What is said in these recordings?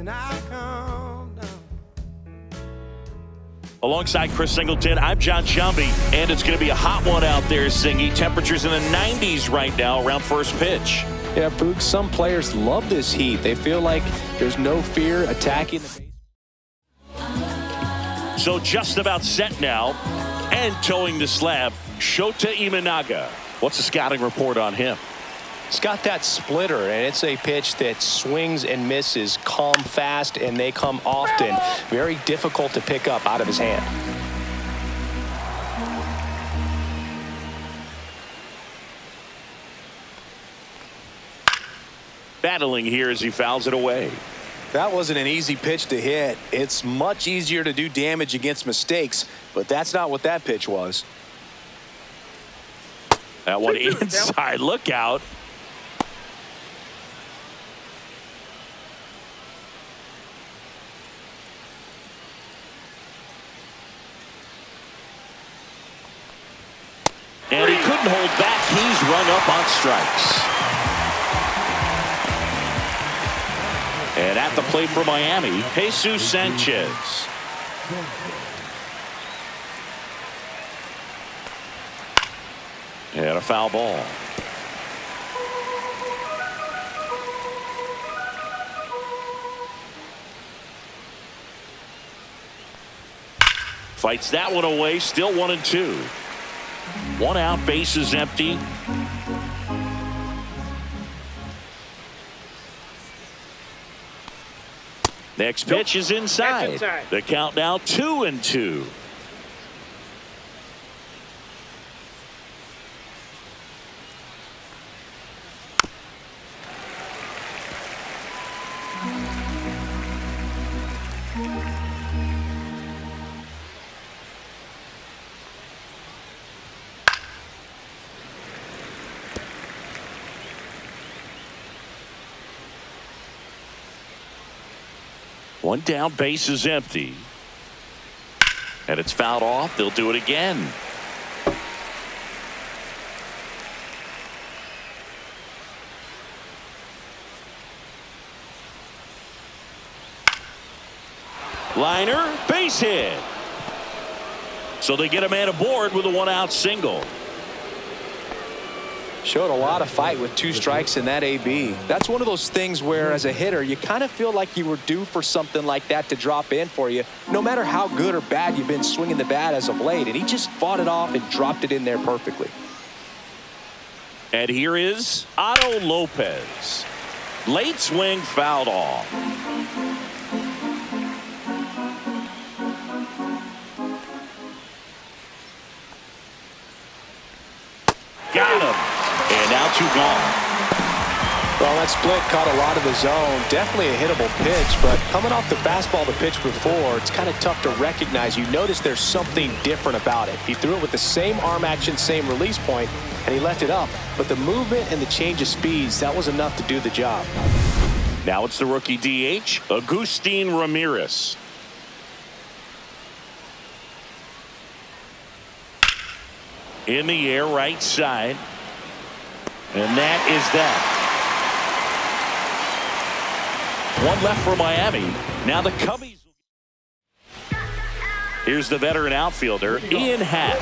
when I come down. Alongside Chris Singleton, I'm John Chumby, and it's going to be a hot one out there, Singy. Temperatures in the 90s right now around first pitch. Yeah, Boog, some players love this heat. They feel like there's no fear attacking the base. So just about set now, and towing the slab, Shota Imanaga. What's the scouting report on him? It's got that splitter, and it's a pitch that swings and misses, come fast, and they come often. Very difficult to pick up out of his hand. Battling here as he fouls it away. That wasn't an easy pitch to hit. It's much easier to do damage against mistakes, but that's not what that pitch was. That one inside. Look out. And he couldn't hold back. He's rung up on strikes. And at the plate for Miami, Jesus Sanchez. And a foul ball. Fights that one away. Still 1-2. One out, bases empty. Next pitch is inside. The count now 2-2. One down, base is empty. And it's fouled off. They'll do it again. Liner, base hit. So they get a man aboard with a one-out single. Showed a lot of fight with 2 strikes in that AB. That's one of those things where, as a hitter, you kind of feel like you were due for something like that to drop in for you, no matter how good or bad you've been swinging the bat as of late. And he just fought it off and dropped it in there perfectly. And here is Otto Lopez. Late swing, fouled off. Got him. And now 2 gone. Well, that split caught a lot of the zone. Definitely a hittable pitch, but coming off the fastball the pitch before, it's kind of tough to recognize. You notice there's something different about it. He threw it with the same arm action, same release point, and he left it up. But the movement and the change of speeds, that was enough to do the job. Now it's the rookie DH, Agustin Ramirez. In the air, right side. And that is that. One left for Miami. Now the Cubbies. Here's the veteran outfielder, Ian Happ.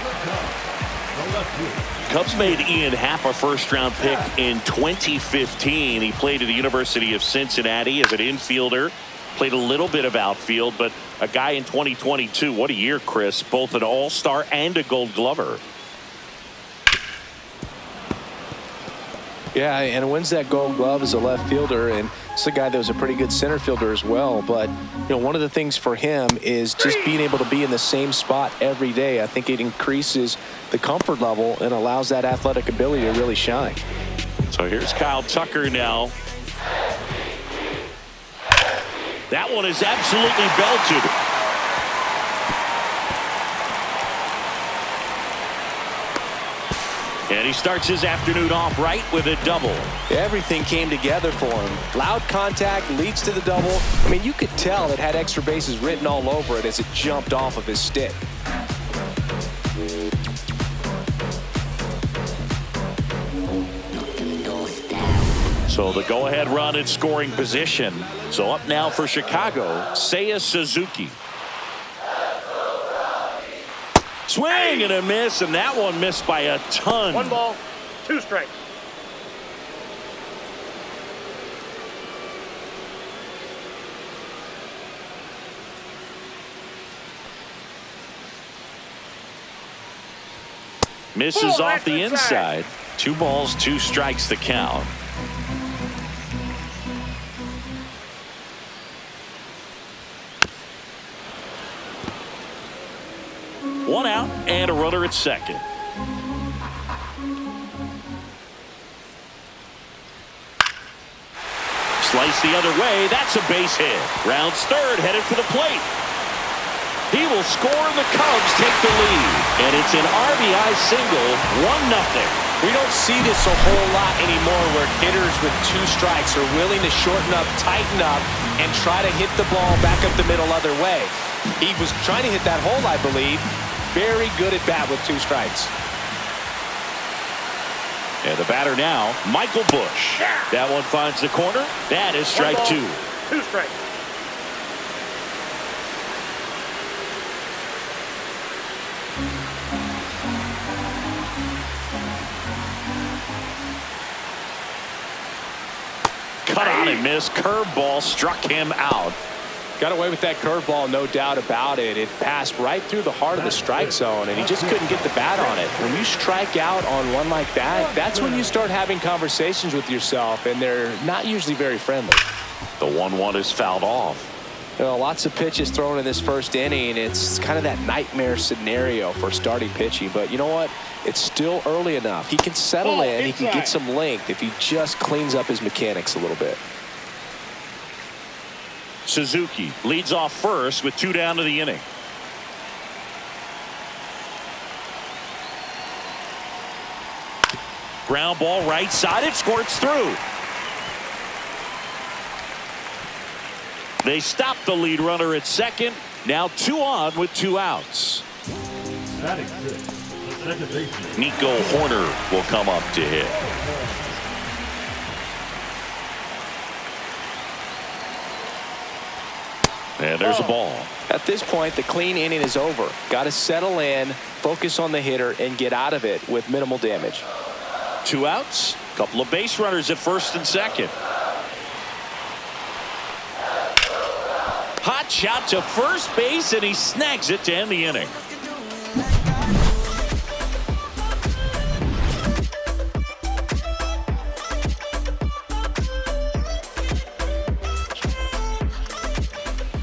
Cubs made Ian Happ a first-round pick in 2015. He played at the University of Cincinnati as an infielder. Played a little bit of outfield, but a guy in 2022. What a year, Chris. Both an all-star and a Gold Glover. Yeah, and wins that Gold Glove as a left fielder, and it's a guy that was a pretty good center fielder as well. But, you know, one of the things for him is just being able to be in the same spot every day. I think it increases the comfort level and allows that athletic ability to really shine. So here's Kyle Tucker now. That one is absolutely belted. And he starts his afternoon off right with a double. Everything came together for him. Loud contact leads to the double. I mean, you could tell it had extra bases written all over it as it jumped off of his stick. So the go-ahead run in scoring position. So up now for Chicago, Seiya Suzuki. Swing and a miss, and that one missed by a ton. 1 ball, 2 strikes. Misses off the inside. 2 balls, 2 strikes the count. One out and a runner at second. Slice the other way. That's a base hit. Rounds third, headed for the plate. He will score, and the Cubs take the lead. And it's an RBI single, 1-0. We don't see this a whole lot anymore where hitters with 2 strikes are willing to shorten up, tighten up, and try to hit the ball back up the middle other way. He was trying to hit that hole, I believe. Very good at bat with 2 strikes. And the batter now, Michael Busch. That one finds the corner. That is strike 2. 2 strikes. Cut on and miss. Curveball struck him out. Got away with that curveball, no doubt about it. It passed right through the heart of the strike zone, and he just couldn't get the bat on it. When you strike out on one like that, that's when you start having conversations with yourself, and they're not usually very friendly. The 1-1 is fouled off. You know, lots of pitches thrown in this first inning. It's kind of that nightmare scenario for starting pitching, but you know what? It's still early enough. He can settle in. He can get some length if he just cleans up his mechanics a little bit. Suzuki leads off first with 2 down to the inning. Ground ball right side. It squirts through. They stop the lead runner at second. Now 2 on with 2 outs. Nico Horner will come up to hit. And there's a ball. At this point, the clean inning is over. Got to settle in, focus on the hitter, and get out of it with minimal damage. 2 outs. Couple of base runners at first and second. Hot shot to first base, and he snags it to end the inning.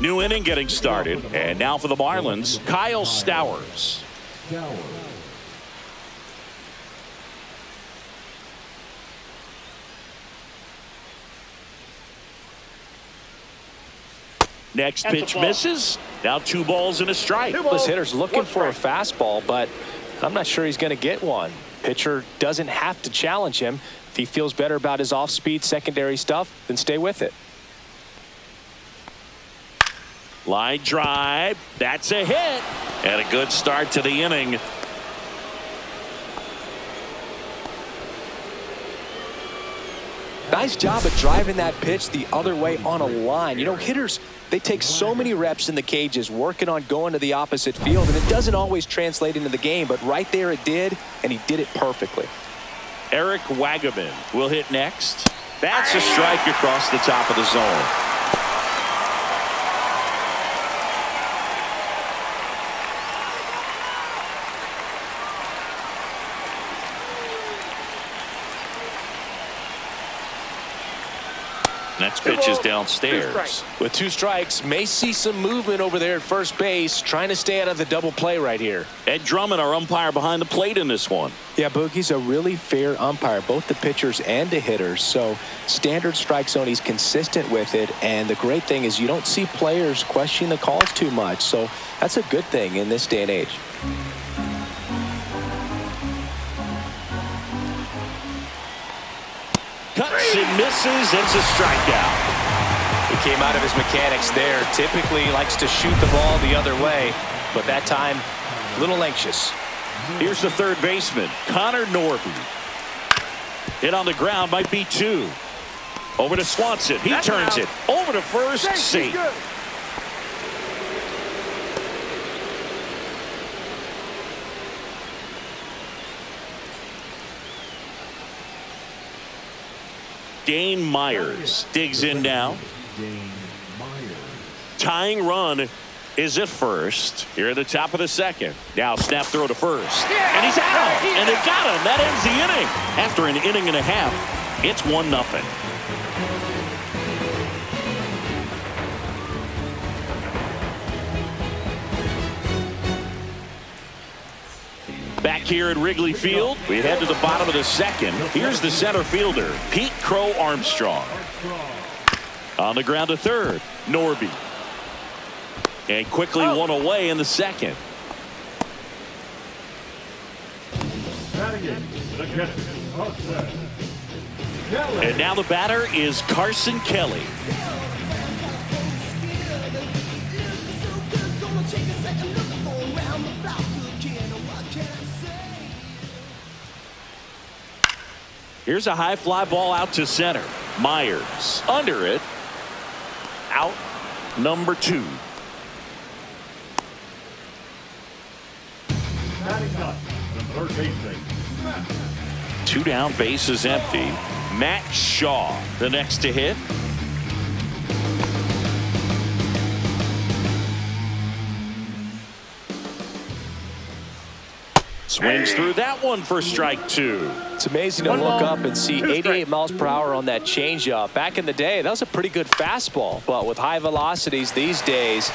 New inning getting started, and now for the Marlins, Kyle Stowers. Next pitch misses. Now 2 balls and a strike. This hitter's looking for a fastball, but I'm not sure he's going to get one. Pitcher doesn't have to challenge him. If he feels better about his off-speed secondary stuff, then stay with it. Line drive. That's a hit. And a good start to the inning. Nice job of driving that pitch the other way on a line. You know, hitters, they take so many reps in the cages working on going to the opposite field, and it doesn't always translate into the game, but right there it did, and he did it perfectly. Eric Wagaman will hit next. That's a strike across the top of the zone. Next pitch is downstairs. With 2 strikes, may see some movement over there at first base, trying to stay out of the double play right here. Ed Drummond, our umpire behind the plate in this one. Yeah, Boogie's a really fair umpire, both the pitchers and the hitters. So standard strike zone, he's consistent with it. And the great thing is you don't see players questioning the calls too much. So that's a good thing in this day and age. Cuts and misses. It's a strikeout. He came out of his mechanics there. Typically likes to shoot the ball the other way, but that time a little anxious. Here's the third baseman, Connor Norby. Hit on the ground, might be 2. Over to Swanson. He turns it over to first. Safe. Dane Myers digs in now. Tying run is at first here at the top of the second. Now snap throw to first. And he's out. And they got him. That ends the inning. After an inning and a half, it's 1-0. Back here at Wrigley Field, we head to the bottom of the second. Here's the center fielder, Pete Crow Armstrong. On the ground to third, Norby. And quickly one away in the second. And now the batter is Carson Kelly. Here's a high fly ball out to center. Myers under it. Out number 2. Two down, bases empty. Matt Shaw, the next to hit. Swings through that one for strike 2. It's amazing to look up and see 88 miles per hour on that changeup. Back in the day, that was a pretty good fastball. But with high velocities these days,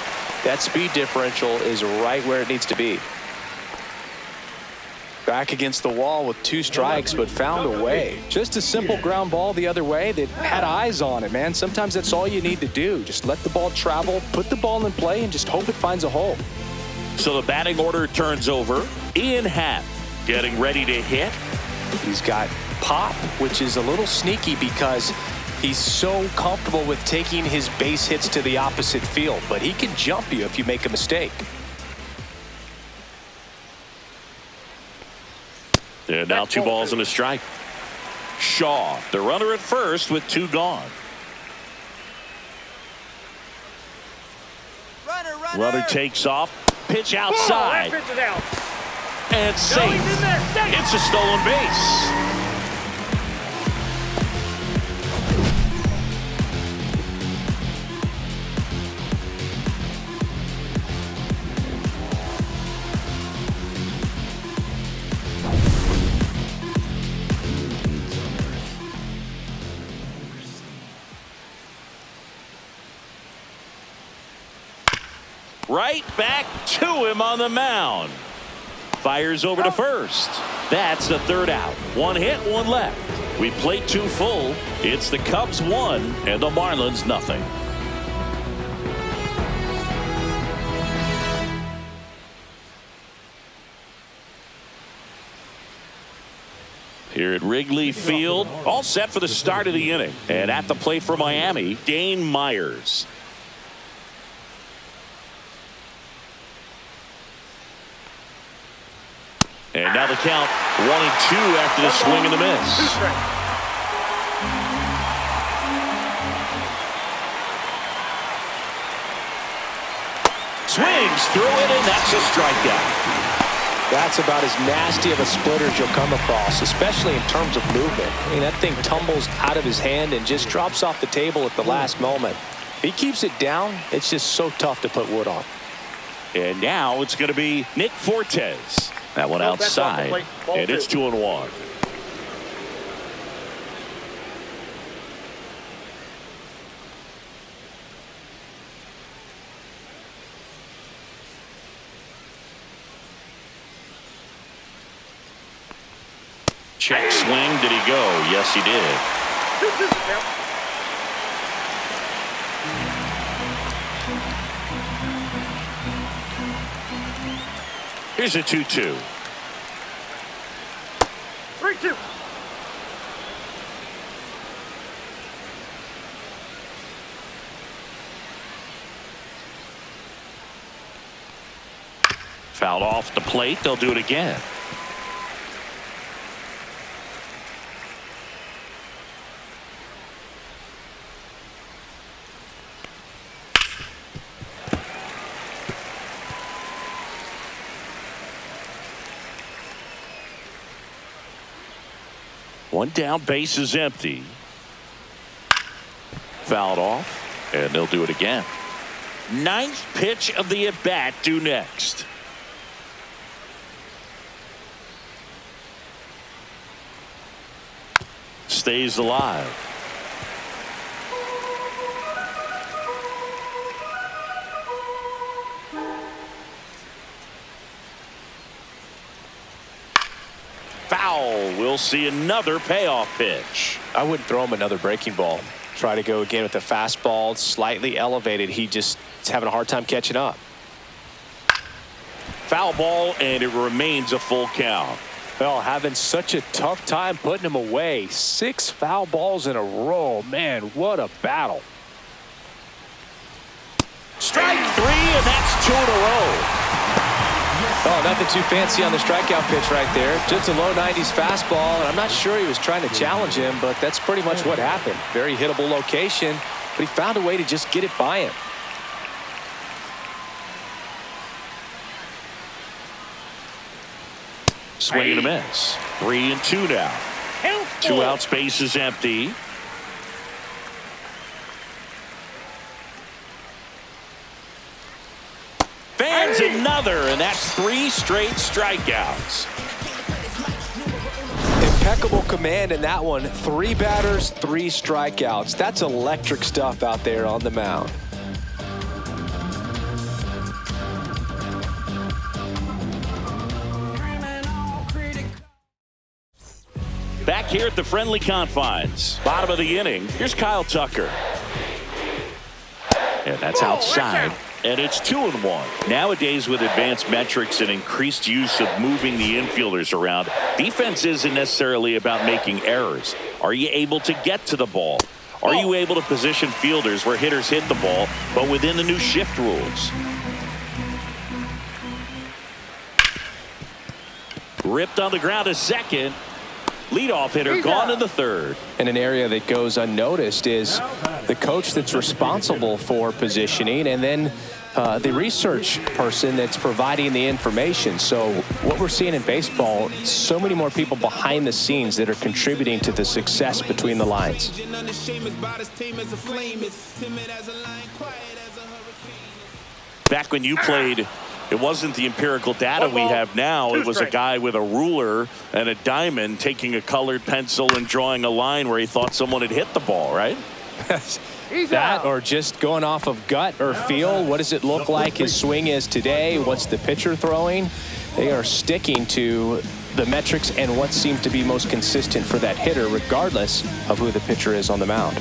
that speed differential is right where it needs to be. Back against the wall with 2 strikes, but found a way. Just a simple ground ball the other way that had eyes on it, man. Sometimes that's all you need to do. Just let the ball travel, put the ball in play, and just hope it finds a hole. So the batting order turns over. Ian Happ getting ready to hit. He's got pop, which is a little sneaky because he's so comfortable with taking his base hits to the opposite field, but he can jump you if you make a mistake. And now 2 balls and a strike. Shaw, the runner at first with 2 gone. Runner takes off. Pitch outside. And safe. It's a stolen base. Right back to him on the mound. Fires over to first. That's the 3rd out. 1 hit, 1 left. We played 2 full. It's the Cubs 1 and the Marlins nothing. Here at Wrigley Field, all set for the start of the inning. And at the plate for Miami, Dane Myers. And now the count 1-2 after the swing and the miss. Swings through it, and that's a strikeout. That's about as nasty of a splitter as you'll come across, especially in terms of movement. I mean, that thing tumbles out of his hand and just drops off the table at the last moment. If he keeps it down, it's just so tough to put wood on. And now it's going to be Nick Fortes. That one outside, and it's 2-1. Check swing. Did he go? Yes, he did. Here's a 2-2. 3-2. Fouled off the plate. They'll do it again. One down, base is empty. Fouled off, and they'll do it again. Ninth pitch of the at-bat due next. Stays alive. Foul. We'll see another payoff pitch. I wouldn't throw him another breaking ball. Try to go again with the fastball, slightly elevated. He just is having a hard time catching up. Foul ball, and it remains a full count. Well, having such a tough time putting him away. 6 foul balls in a row. Man, what a battle. Strike 3, and that's 2 in a row. Oh, nothing too fancy on the strikeout pitch right there. Just a low 90s fastball, and I'm not sure he was trying to challenge him, but that's pretty much what happened. Very hittable location, but he found a way to just get it by him. Swing and a miss. 3-2 now. 2 outs, base is empty. Fans another, and that's 3 straight strikeouts. Impeccable command in that one. 3 batters, 3 strikeouts. That's electric stuff out there on the mound. Back here at the friendly confines. Bottom of the inning. Here's Kyle Tucker. And that's outside. And it's 2-1. Nowadays, with advanced metrics and increased use of moving the infielders around, defense isn't necessarily about making errors. Are you able to get to the ball? Are you able to position fielders where hitters hit the ball, but within the new shift rules? Ripped on the ground to second. Leadoff hitter gone in the third. And an area that goes unnoticed is the coach that's responsible for positioning, and then the research person that's providing the information. So what we're seeing in baseball, so many more people behind the scenes that are contributing to the success between the lines. Back when you played, it wasn't the empirical data we have now. It was a guy with a ruler and a diamond taking a colored pencil and drawing a line where he thought someone had hit the ball, right? That or just going off of gut or feel. What does it look like his swing is today? What's the pitcher throwing? They are sticking to the metrics and what seems to be most consistent for that hitter, regardless of who the pitcher is on the mound.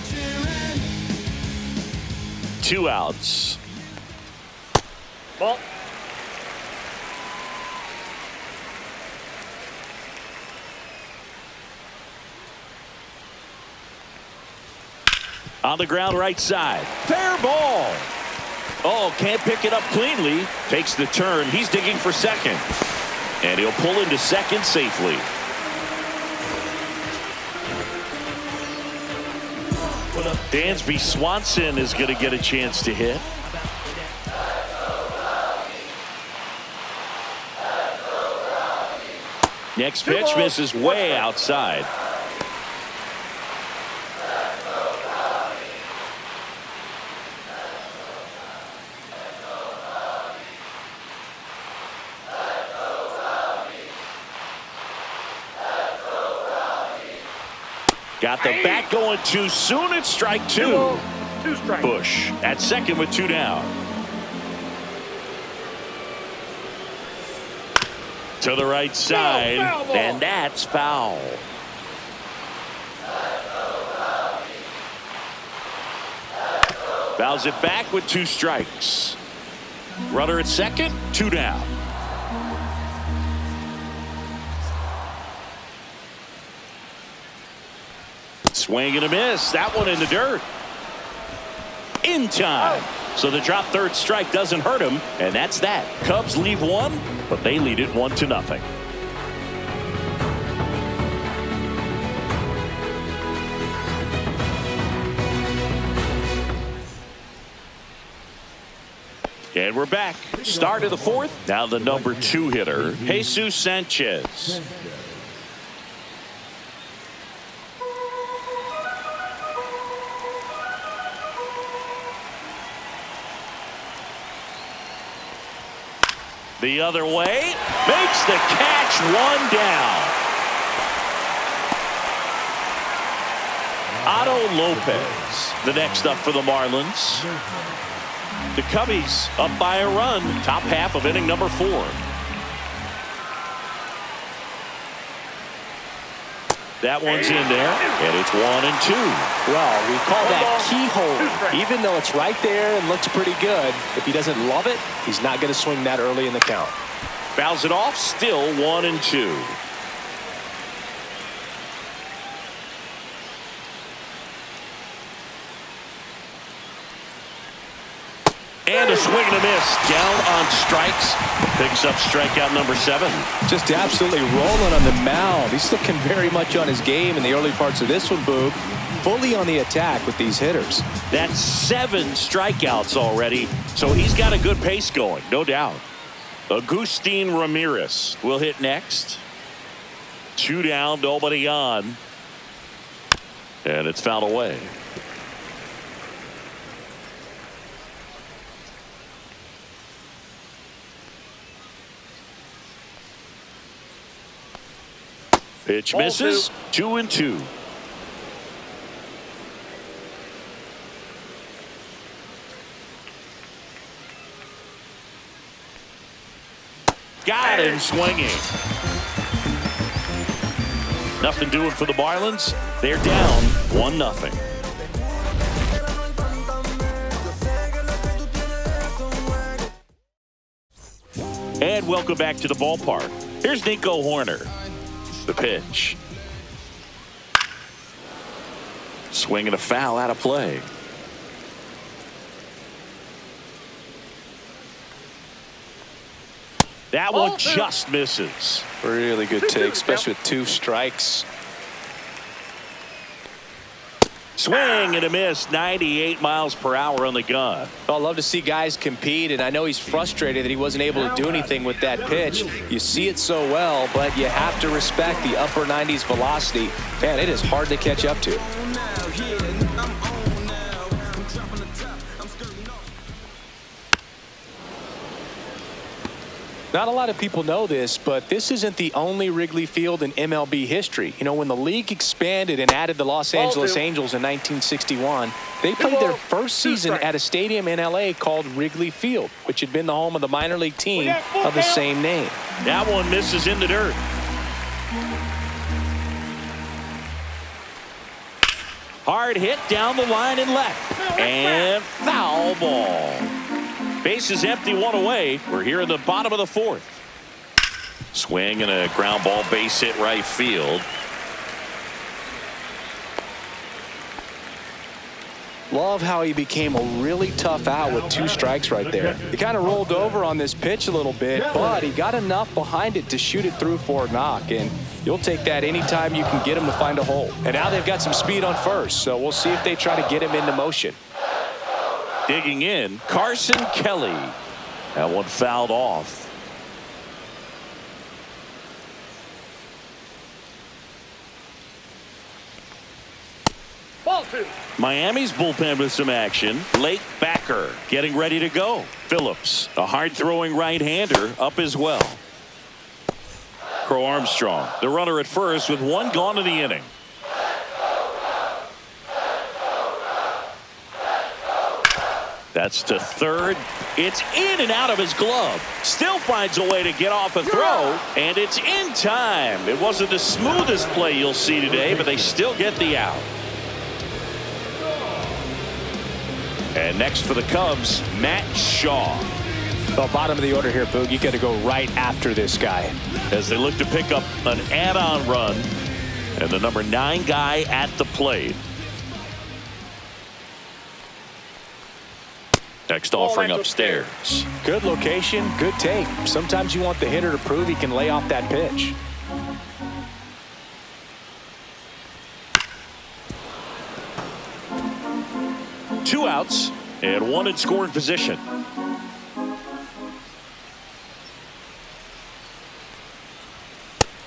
2 outs. Ball. On the ground right side. Fair ball. Oh, can't pick it up cleanly. Takes the turn. He's digging for second. And he'll pull into second safely. Dansby Swanson is going to get a chance to hit. Next pitch misses way outside. Got the bat going too soon. It's strike 2. 2 strikes. Bush at second with 2 down. To the right side, and that's foul. Fouls it back with 2 strikes. Runner at second, 2 down. Swing and a miss. That one in the dirt. In time. So the drop third strike doesn't hurt him, and that's that. Cubs leave 1, but they lead it 1-0. And we're back. Start of the 4th. Now the number 2 hitter, Jesus Sanchez. The other way. Makes the catch, one down. Otto Lopez, the next up for the Marlins. The Cubbies up by a run, top half of inning number 4. That one's in there, and it's 1-2. Well, we call that keyhole. Even though it's right there and looks pretty good, if he doesn't love it, he's not going to swing that early in the count. Fouls it off, still 1-2. And a swing and a miss. Down on strikes. Picks up strikeout number 7. Just absolutely rolling on the mound. He's looking very much on his game in the early parts of this one, Boog. Fully on the attack with these hitters. That's 7 strikeouts already, so he's got a good pace going, no doubt. Agustin Ramirez will hit next. 2 down, nobody on. And it's fouled away. Pitch misses. 2-2. Got him swinging. Nothing doing for the Marlins. They're down 1-0. And welcome back to the ballpark. Here's Nico Horner. The pitch. Swing and a foul out of play. That one just misses. Really good take, especially with 2 strikes. Swing and a miss. 98 miles per hour on the gun. Well, I love to see guys compete, and I know he's frustrated that he wasn't able to do anything with that pitch. You see it so well, but you have to respect the upper 90s velocity. Man, it is hard to catch up to. Not a lot of people know this, but this isn't the only Wrigley Field in MLB history. You know, when the league expanded and added the Los Angeles Angels in 1961, they played their first season at a stadium in L.A. called Wrigley Field, which had been the home of the minor league team of the same name. That one misses in the dirt. Hard hit down the line and left. And foul ball. Base is empty, 1 away. We're here in the bottom of the 4th. Swing and a ground ball, base hit right field. Love how he became a really tough out with 2 strikes right there. He kind of rolled over on this pitch a little bit, but he got enough behind it to shoot it through for a knock. And you'll take that anytime you can get him to find a hole. And now they've got some speed on first, so we'll see if they try to get him into motion. Digging in, Carson Kelly. That one fouled off. Ball 2. Miami's bullpen with some action. Lake Backer getting ready to go. Phillips, a hard-throwing right-hander, up as well. Crow Armstrong, the runner at first with 1 gone in the inning. That's to third. It's in and out of his glove. Still finds a way to get off a throw, and it's in time. It wasn't the smoothest play you'll see today, but they still get the out. And next for the Cubs, Matt Shaw. Well, bottom of the order here, Boog. You got to go right after this guy. As they look to pick up an add-on run, and the number 9 guy at the plate. Next offering upstairs. Good location, good take. Sometimes you want the hitter to prove he can lay off that pitch. Two outs and 1 in scoring position.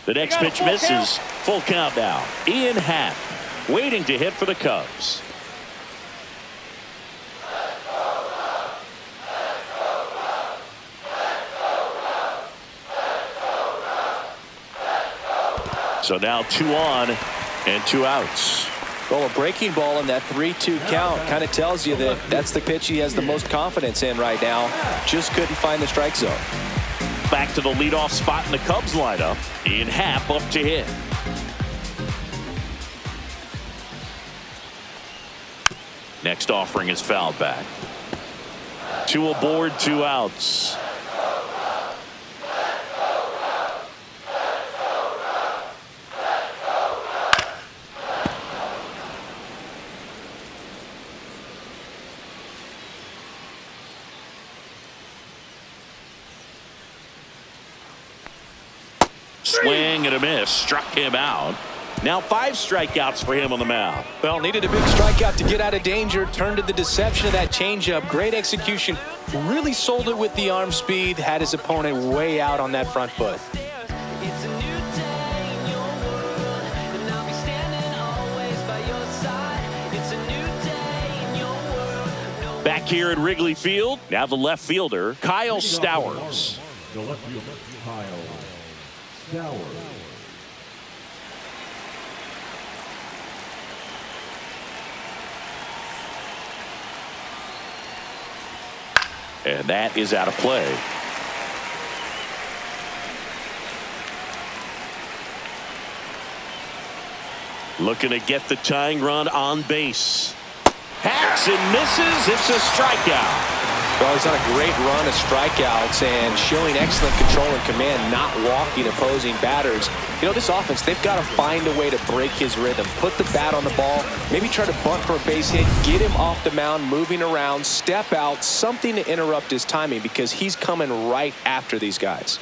The next pitch misses. Full count now. Ian Happ waiting to hit for the Cubs. So now 2 on and 2 outs. Well, a breaking ball in that 3-2 count kind of tells you that that's the pitch he has the most confidence in right now. Just couldn't find the strike zone. Back to the leadoff spot in the Cubs lineup. Ian Happ up to hit. Next offering is fouled back. 2 aboard, 2 outs. Swing and a miss. Struck him out. Now 5 strikeouts for him on the mound. Well, needed a big strikeout to get out of danger. Turned to the deception of that changeup. Great execution. Really sold it with the arm speed. Had his opponent way out on that front foot. Back here at Wrigley Field, now the left fielder, Kyle Stowers. The left fielder, Kyle Stowers. And that is out of play. Looking to get the tying run on base. Hacks and misses. It's a strikeout. Well, he's on a great run of strikeouts and showing excellent control and command, not walking opposing batters. You know, this offense, they've got to find a way to break his rhythm. Put the bat on the ball, maybe try to bunt for a base hit, get him off the mound, moving around, step out, something to interrupt his timing because he's coming right after these guys.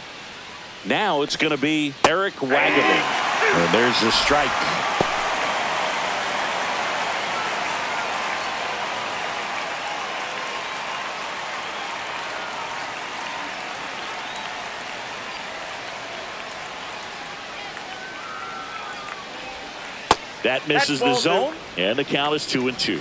Now it's going to be Eric Wagaman. And there's the strike. That misses the zone, and the count is 2-2.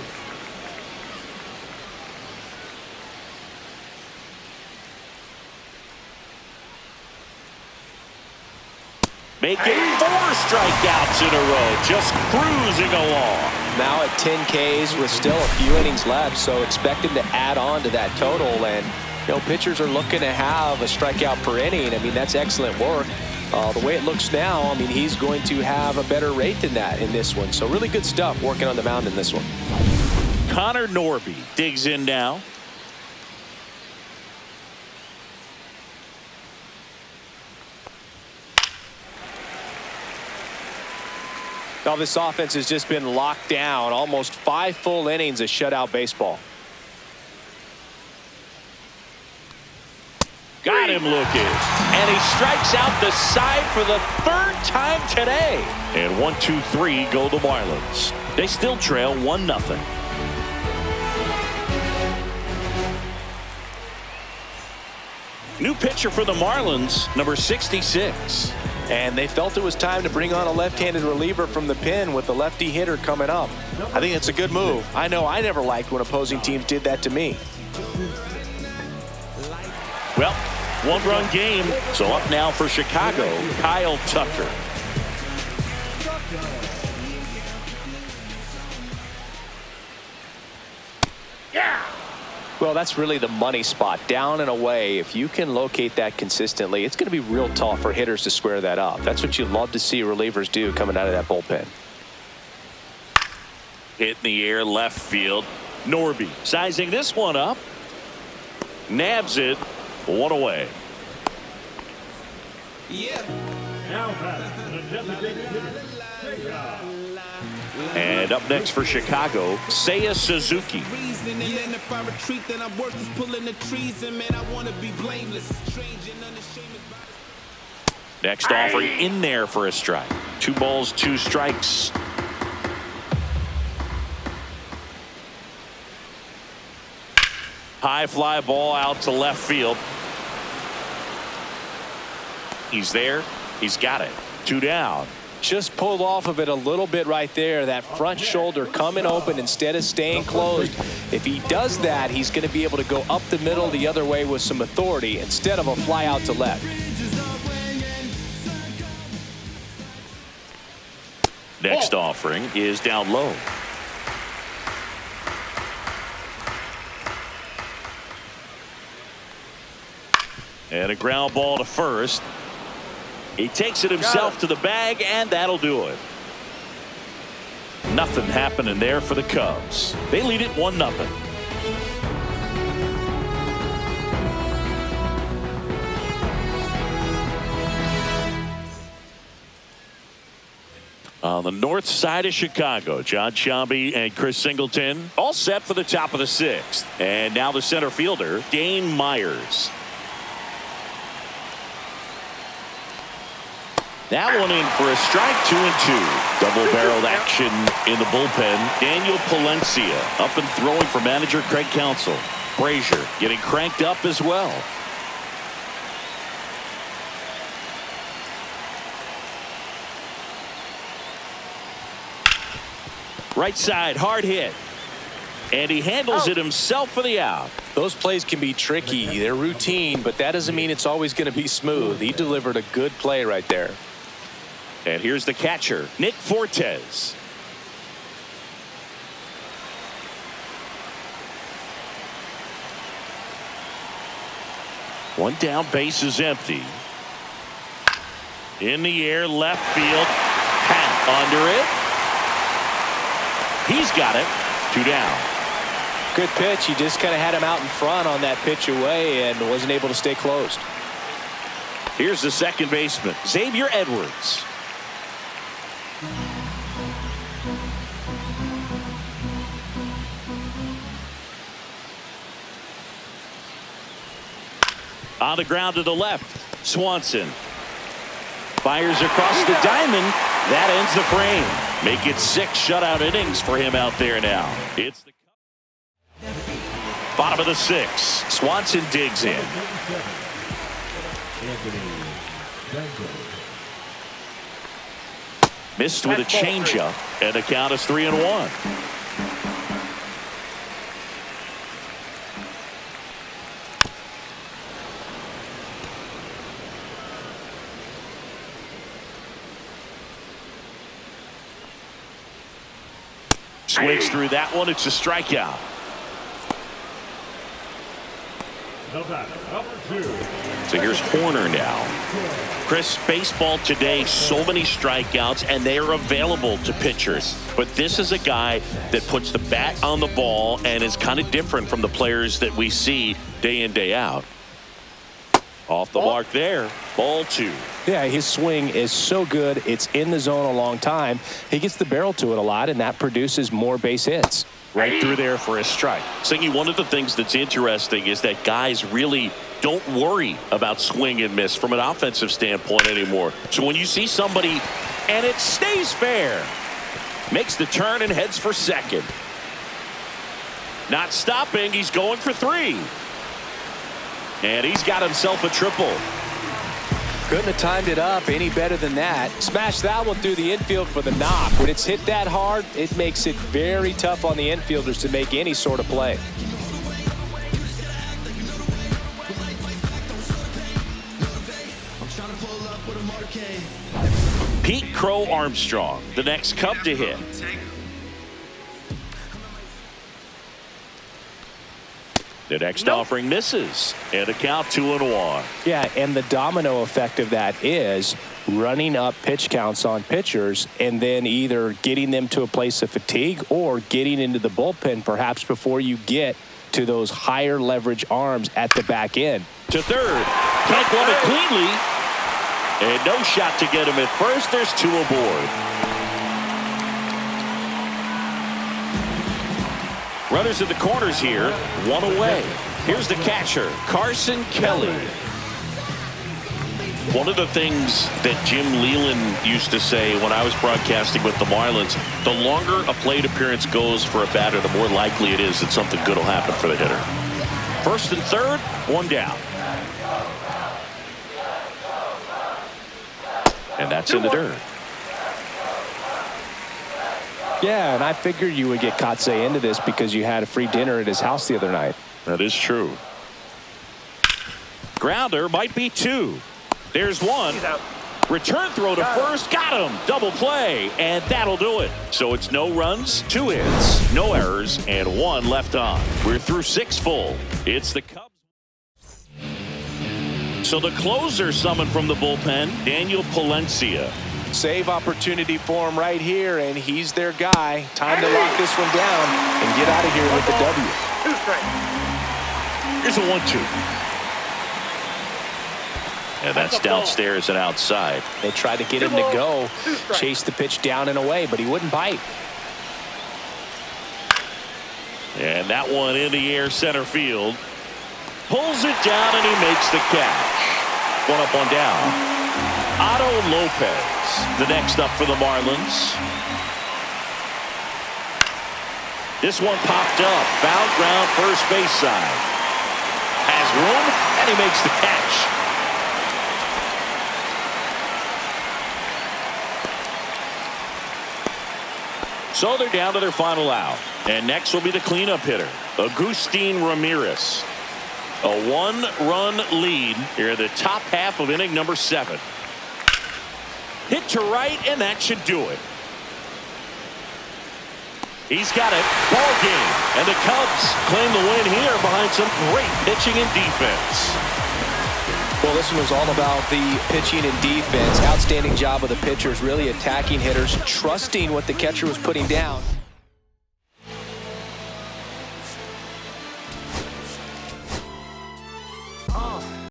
Making 4 strikeouts in a row, just cruising along. Now at 10 Ks with still a few innings left, so expect him to add on to that total. And, you know, pitchers are looking to have a strikeout per inning. I mean, that's excellent work. The way it looks now, I mean, he's going to have a better rate than that in this one. So really good stuff working on the mound in this one. Connor Norby digs in now. Now this offense has just been locked down. Almost 5 full innings of shutout baseball. Got him looking. And he strikes out the side for the 3rd time today. And 1-2-3 go the Marlins. They still trail 1-0. New pitcher for the Marlins, number 66. And they felt it was time to bring on a left-handed reliever from the pen with the lefty hitter coming up. I think it's a good move. I know I never liked when opposing teams did that to me. Well, 1-run game. So up now for Chicago, Kyle Tucker. Well, that's really the money spot, down and away. If you can locate that consistently, it's going to be real tough for hitters to square that up. That's what you love to see relievers do coming out of that bullpen. Hit in the air, left field. Norby sizing this one up. Nabs it. 1 away. Now that's the designated hitter. And up next for Chicago, Seiya Suzuki. And then if I retreat, then I'm worth is pulling the trees, and man, I want to be blameless. Strange and unashamed. Next offering in there for a strike. 2 balls, 2 strikes. High fly ball out to left field. He's there. He's got it. 2 down. Just pulled off of it a little bit right there. That front shoulder coming open instead of staying closed. If he does that, he's going to be able to go up the middle the other way with some authority instead of a fly out to left. Next offering is down low. And a ground ball to first. He takes it himself to the bag, and that'll do it. Nothing happening there for the Cubs. They lead it 1-0. On the north side of Chicago, John Sciambi and Chris Singleton all set for the top of the 6th. And now the center fielder, Dane Myers. That one in for a strike, 2-2. Double-barreled action in the bullpen. Daniel Palencia up and throwing for manager Craig Counsell. Brazier getting cranked up as well. Right side, hard hit. And he handles it himself for the out. Those plays can be tricky. They're routine, but that doesn't mean it's always going to be smooth. He delivered a good play right there. And here's the catcher, Nick Fortes. One down, base is empty. In the air, left field. Hat under it. He's got it. 2 down. Good pitch. He just kind of had him out in front on that pitch away and wasn't able to stay closed. Here's the second baseman, Xavier Edwards. On the ground to the left, Swanson fires across the diamond. That ends the frame. Make it 6 shutout innings for him out there now. It's the bottom of the 6th. Swanson digs in. Missed with a changeup, and the count is 3-1. Swings through that one. It's a strikeout. So here's Horner now. Chris, baseball today, so many strikeouts, and they are available to pitchers. But this is a guy that puts the bat on the ball and is kind of different from the players that we see day in, day out. Off the mark there. Ball 2. Yeah, his swing is so good. It's in the zone a long time. He gets the barrel to it a lot, and that produces more base hits. Right through there for a strike. Singy, one of the things that's interesting is that guys really don't worry about swing and miss from an offensive standpoint anymore. So when you see somebody, and it stays fair, makes the turn and heads for second. Not stopping. He's going for 3. And he's got himself a triple. Couldn't have timed it up any better than that. Smash that one through the infield for the knock. When it's hit that hard, it makes it very tough on the infielders to make any sort of play. Pete Crow Armstrong, the next Cub to hit. The next offering misses, and a count 2-1. Yeah, and the domino effect of that is running up pitch counts on pitchers and then either getting them to a place of fatigue or getting into the bullpen perhaps before you get to those higher leverage arms at the back end. To third, can't glove it cleanly, and no shot to get him at first. There's 2 aboard. Runners in the corners here, 1 away. Here's the catcher, Carson Kelly. One of the things that Jim Leland used to say when I was broadcasting with the Marlins, the longer a plate appearance goes for a batter, the more likely it is that something good will happen for the hitter. First and third, 1 down. And that's in the dirt. Yeah, and I figured you would get Katse into this because you had a free dinner at his house the other night. That is true. Grounder might be 2. There's 1. Return throw to first. Got him. Double play. And that'll do it. So it's no runs, 2 hits, no errors, and 1 left on. We're through 6 full. It's the Cubs. So the closer summoned from the bullpen, Daniel Palencia. Save opportunity for him right here, and he's their guy. Time to lock this one down and get out of here with the W. 2 strikes. Here's a 1-2. And that's downstairs and outside. They tried to get him to go, chase the pitch down and away, but he wouldn't bite. And that one in the air center field. Pulls it down and he makes the catch. 1 up, 1 down. Otto Lopez, the next up for the Marlins. This one popped up. Foul ground, first base side. Has room, and he makes the catch. So they're down to their final out. And next will be the cleanup hitter, Agustin Ramirez. A 1-run lead here in the top half of inning number 7. Hit to right, and that should do it. He's got it. Ball game. And the Cubs claim the win here behind some great pitching and defense. Well, this one was all about the pitching and defense. Outstanding job of the pitchers, really attacking hitters, trusting what the catcher was putting down.